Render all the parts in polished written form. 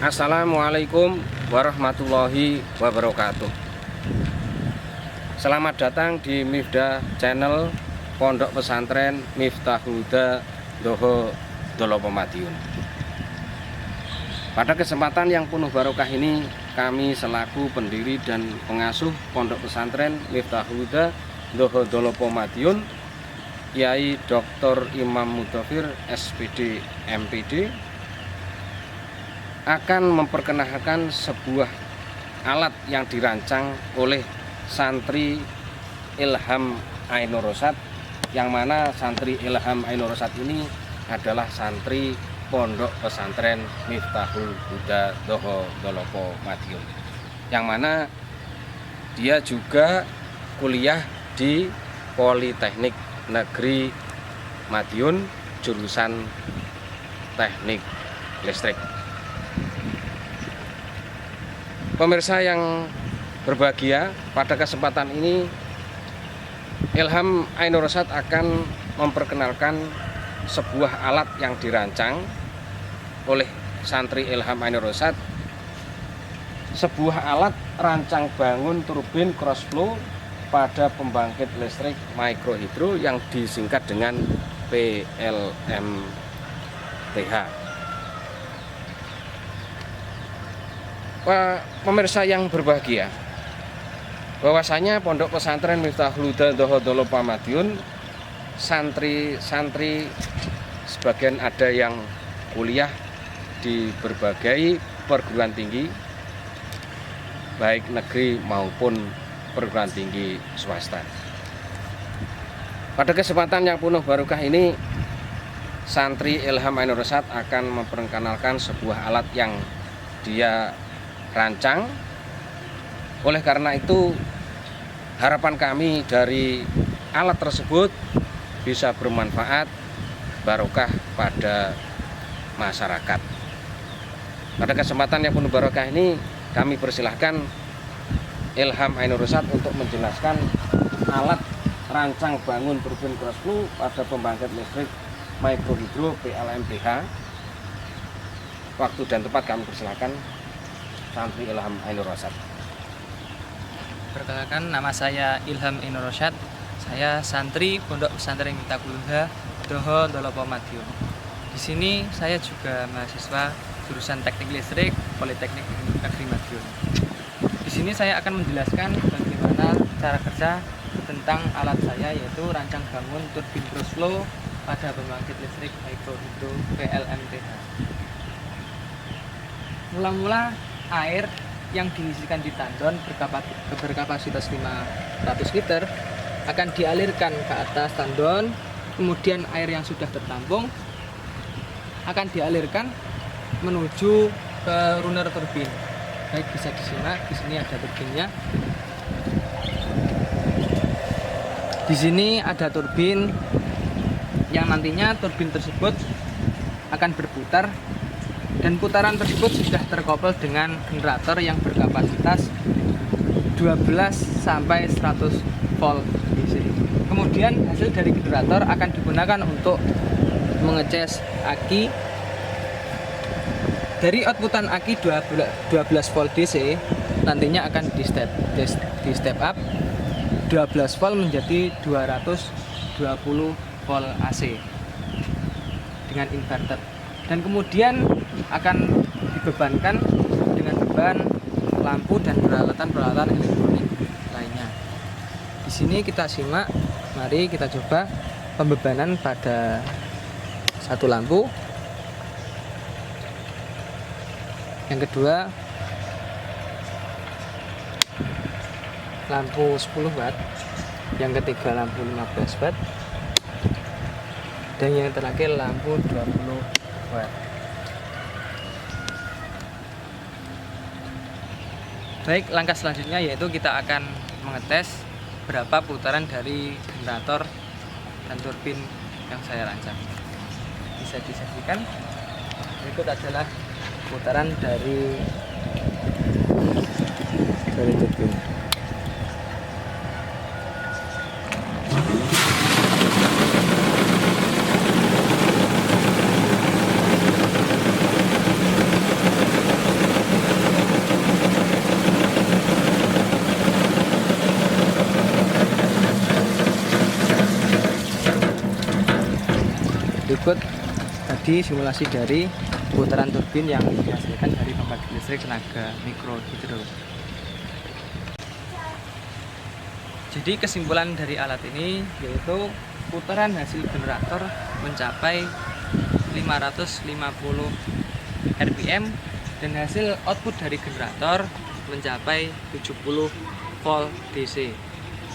Assalamualaikum warahmatullahi wabarakatuh. Selamat datang di Mifda Channel Pondok Pesantren Miftahul Huda Doho Dolopo Madiun. Pada kesempatan yang penuh barokah ini, kami selaku pendiri dan pengasuh Pondok Pesantren Miftahul Huda Doho Dolopo Madiun, Kiai Dr. Imam Mudhafir SPD MPD, akan memperkenalkan sebuah alat yang dirancang oleh santri Ilham Ainur Rosyad, yang mana santri Ilham Ainur Rosyad ini adalah santri Pondok Pesantren Miftahul Huda Doho Dolopo Madiun, yang mana dia juga kuliah di Politeknik Negeri Madiun jurusan Teknik Listrik. Pemirsa yang berbahagia, pada kesempatan ini Ilham Ainur Rosyad akan memperkenalkan sebuah alat yang dirancang oleh santri Ilham Ainur Rosyad, sebuah alat rancang bangun turbin cross flow pada pembangkit listrik mikrohidro yang disingkat dengan PLMTH. Pemirsa yang berbahagia, bahwasanya Pondok Pesantren Miftahul Huda Doho Dolopo Madiun, santri-santri sebagian ada yang kuliah di berbagai perguruan tinggi, baik negeri maupun perguruan tinggi swasta. Pada kesempatan yang penuh barokah ini, santri Ilham Ainur Rosyad akan memperkenalkan sebuah alat yang dia rancang. Oleh karena itu, harapan kami dari alat tersebut bisa bermanfaat barokah pada masyarakat. Pada kesempatan yang penuh barokah ini, kami persilahkan Ilham Ainur Rosyad untuk menjelaskan alat rancang bangun turbin cross flow pada pembangkit listrik mikrohidro PLMTH. Waktu dan tempat kami persilahkan santri Ilham Ainur Rosyad. Perkenalkan, nama saya Ilham Ainur Rosyad. Saya santri Pondok Pesantren Miftahul Huda Doho Dolopo Madiun. Di sini saya juga mahasiswa jurusan Teknik Listrik Politeknik Negeri Madiun. Di sini saya akan menjelaskan bagaimana cara kerja tentang alat saya, yaitu rancang bangun turbin cross flow pada pembangkit listrik mikrohidro PLMTH. Mula-mula air yang diisikan di tandon berkapasitas 500 liter akan dialirkan ke atas tandon. Kemudian air yang sudah tertampung akan dialirkan menuju ke runner turbin. Baik, bisa disimak, di sini ada turbinnya. Di sini ada turbin yang nantinya turbin tersebut akan berputar, dan putaran tersebut sudah terkoppel dengan generator yang berkapasitas 12 sampai 100 volt DC. Kemudian hasil dari generator akan digunakan untuk mengecas aki. Dari outputan aki 12 volt DC nantinya akan di step up 12 volt menjadi 220 volt AC dengan inverter, dan kemudian akan dibebankan dengan beban lampu dan peralatan-peralatan elektronik lainnya. Di sini kita simak, mari kita coba pembebanan pada satu lampu, yang kedua lampu 10 watt, yang ketiga lampu 15 watt, dan yang terakhir lampu 20 watt. Baik, langkah selanjutnya yaitu kita akan mengetes berapa putaran dari generator dan turbin yang saya rancang. Bisa disaksikan, berikut adalah putaran dari turbin. Berikut tadi simulasi dari putaran turbin yang dihasilkan dari pembangkit listrik tenaga mikro hidro. Jadi kesimpulan dari alat ini yaitu putaran hasil generator mencapai 550 rpm dan hasil output dari generator mencapai 70 volt DC,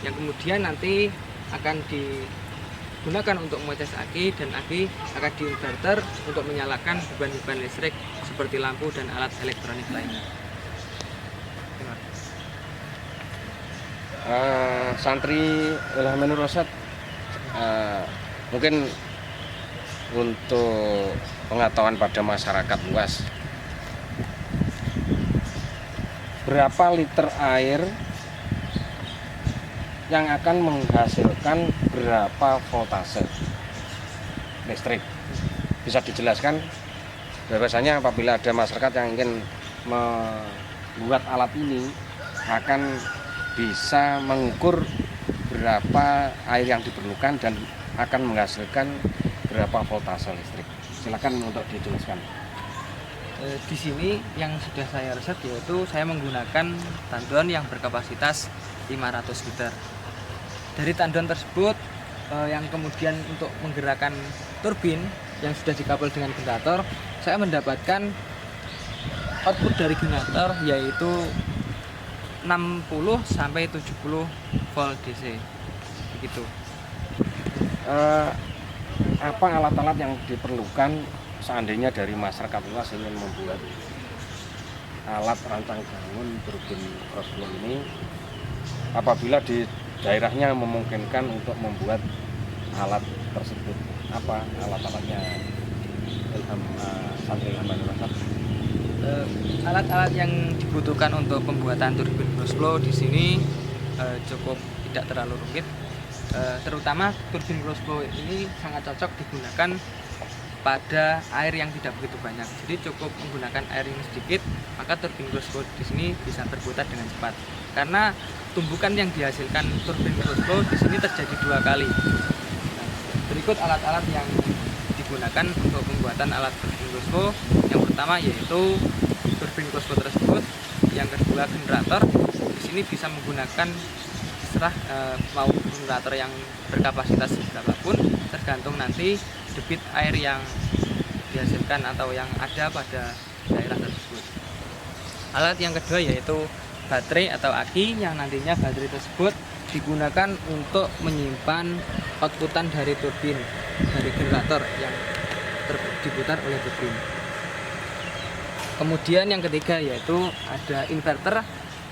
yang kemudian nanti akan digunakan untuk mengecas aki, dan aki akan diinverter untuk menyalakan beban-beban listrik seperti lampu dan alat elektronik lainnya. Santri Ilham Ainur Rasyad, mungkin untuk pengetahuan pada masyarakat luas, berapa liter air yang akan menghasilkan berapa voltase listrik? Bisa dijelaskan? Biasanya apabila ada masyarakat yang ingin membuat alat ini, akan bisa mengukur berapa air yang diperlukan dan akan menghasilkan berapa voltase listrik. Silakan untuk dijelaskan. Di sini yang sudah saya riset yaitu saya menggunakan tanduan yang berkapasitas 500 liter. Dari tanduan tersebut yang kemudian untuk menggerakkan turbin yang sudah dikabel dengan generator, saya mendapatkan output dari generator yaitu 60 sampai 70 volt DC. Begitu. Apa alat-alat yang diperlukan seandainya dari masyarakat luas ingin membuat alat rancang bangun turbin crossflow ini, apabila di daerahnya memungkinkan untuk membuat alat tersebut? Apa alat-alatnya Santri Ilham Ainur Rasyad? Alat-alat yang dibutuhkan untuk pembuatan turbin crossflow di sini cukup tidak terlalu rumit. Terutama turbin crossflow ini sangat cocok digunakan pada air yang tidak begitu banyak. Jadi cukup menggunakan air yang sedikit, maka turbin crossflow di sini bisa berputar dengan cepat. Karena tumbukan yang dihasilkan turbin crossflow di sini terjadi 2 kali. Berikut alat-alat yang digunakan untuk pembuatan alat turbin crossflow. Yang pertama yaitu turbin crossflow tersebut, yang kedua generator. Di sini bisa menggunakan mau generator yang berkapasitas berapapun, tergantung nanti debit air yang dihasilkan atau yang ada pada daerah tersebut. Alat yang kedua yaitu baterai atau aki, yang nantinya baterai tersebut digunakan untuk menyimpan outputan dari turbin, dari generator yang diputar oleh turbin. Kemudian yang ketiga yaitu ada inverter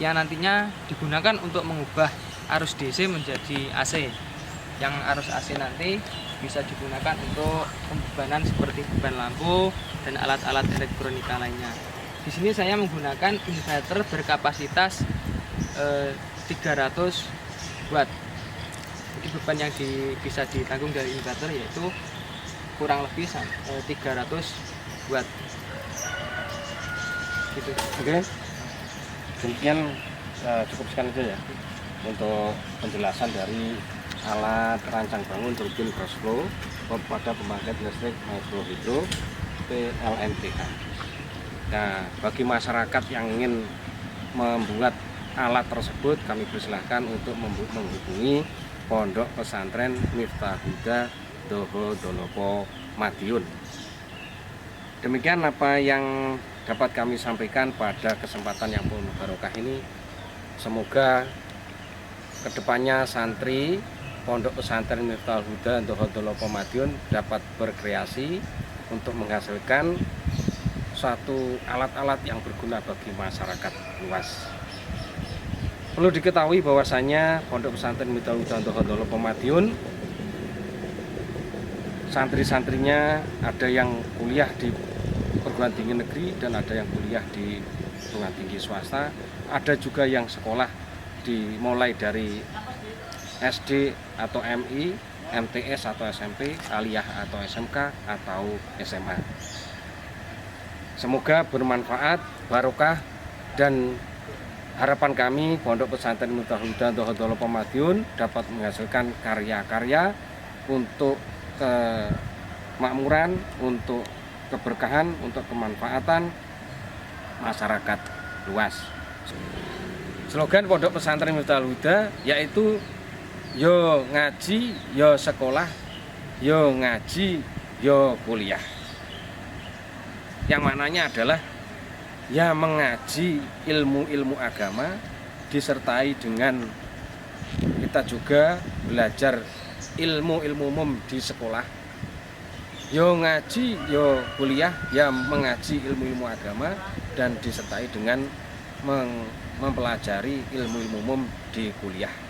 yang nantinya digunakan untuk mengubah arus DC menjadi AC, yang arus AC nanti bisa digunakan untuk pembebanan seperti beban lampu dan alat-alat elektronika lainnya. Di sini saya menggunakan inverter berkapasitas 300 watt. Jadi beban yang bisa ditanggung dari inverter yaitu kurang lebih 300 watt. Gitu. Oke. Demikian cukup sekian saja ya untuk penjelasan dari alat rancang bangun turbin crossflow pada pembangkit listrik mikro hidro PLNTH. Nah, bagi masyarakat yang ingin membuat alat tersebut, kami persilahkan untuk menghubungi Pondok Pesantren Miftah Huda Doho Dolopo Madiun. Demikian apa yang dapat kami sampaikan pada kesempatan yang penuh barokah ini. Semoga kedepannya santri Pondok Pesantren Miftah Huda Doho Dolopo Madiun dapat berkreasi untuk menghasilkan suatu alat-alat yang berguna bagi masyarakat luas. Perlu diketahui bahwasanya Pondok Pesantren Miftah Huda Doho Dolopo Madiun, santri-santrinya ada yang kuliah di perguruan tinggi negeri dan ada yang kuliah di perguruan tinggi swasta, ada juga yang sekolah dimulai dari SD atau MI, MTS atau SMP, aliyah atau SMK atau SMA. Semoga bermanfaat, barokah, dan harapan kami Pondok Pesantren Miftah Huda Doho Dolopo Madiun dapat menghasilkan karya-karya untuk kemakmuran, untuk keberkahan, untuk kemanfaatan masyarakat luas. Slogan Pondok Pesantren Miftahul Huda yaitu yo ngaji, yo sekolah, yo ngaji, yo kuliah. Yang maknanya adalah ya mengaji ilmu-ilmu agama disertai dengan kita juga belajar ilmu-ilmu umum di sekolah. Yo ngaji, yo kuliah, ya mengaji ilmu-ilmu agama dan disertai dengan mempelajari ilmu-ilmu umum di kuliah.